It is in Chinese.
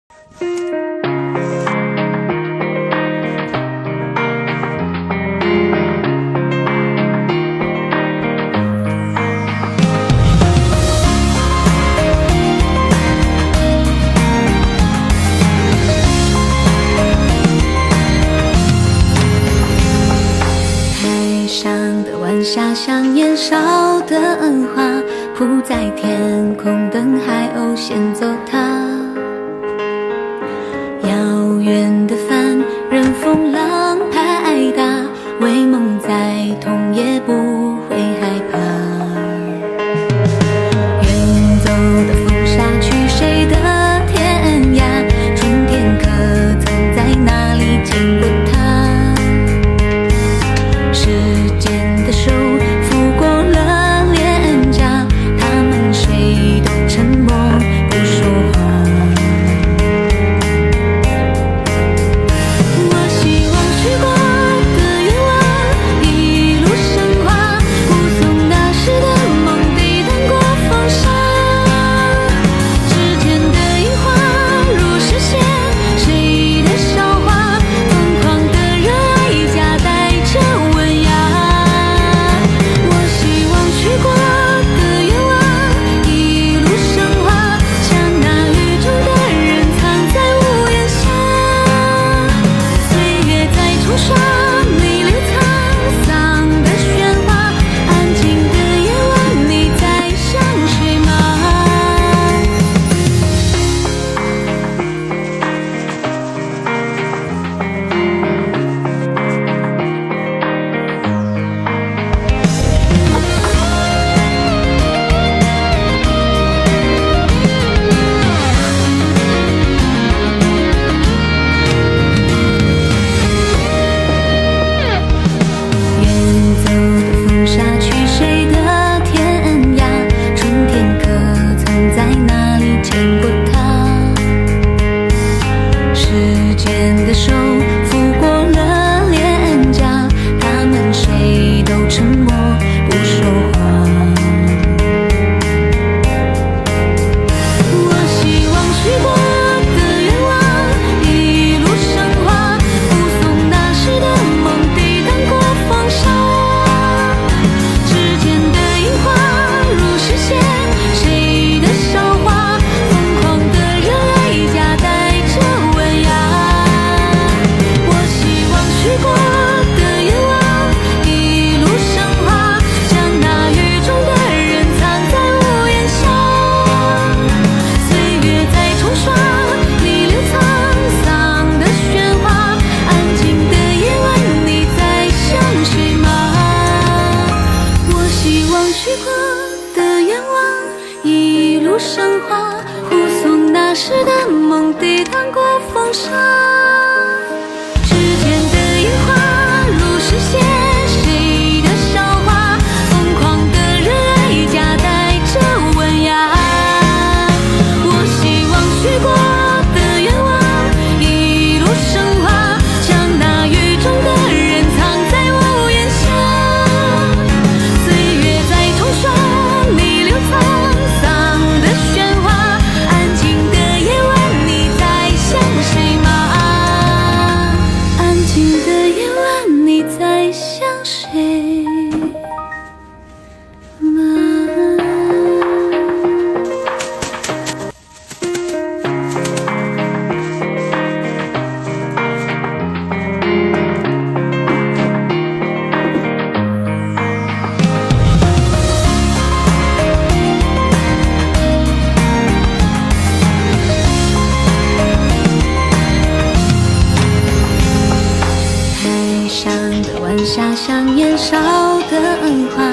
海上的晚霞像年少的花，铺在天空，等海鸥先走它。遥远的帆，任风浪拍打，为梦再痛也不会害怕。远走的风沙去谁的天涯？春天可曾在哪里见过他？时间的手抚过了脸颊，他们谁都沉默不说话。我希望去过的愿望一路升华，护送那时的梦抵挡过风沙。指尖的樱花如实现谁的韶华，疯狂的热爱夹带着温雅。我希望去过的愿望一路升华，将那雨中的人藏在屋檐下。岁月在冲刷你留沧桑的喧哗，安静的夜晚你在想谁吗？远走的风沙去谁的天涯？春天可曾在哪里见过他？时间的手抚过了脸颊，他们谁都沉默不说话。我希望去过的愿望一路升华，护送那时的梦抵挡过风沙。指尖的樱花如实现谁的韶华，疯狂的热爱夹带着温雅。我希望去过的愿望一路升华，将那雨中的人藏在屋檐下。岁月在冲刷你留沧桑的喧哗，安静的夜晚你在想谁吗？我希望去过的愿望一路升华，护送那时的梦抵挡过风沙。指尖的樱花如实现谁的韶华，疯狂的热爱夹带着温雅。我希望去过的愿望一路升华，将那雨中的人藏在屋檐下。岁月在冲刷你留沧桑的喧哗，安静的夜晚你在想谁吗？安静的夜晚你在想谁吗？海上的晚霞像年少的花，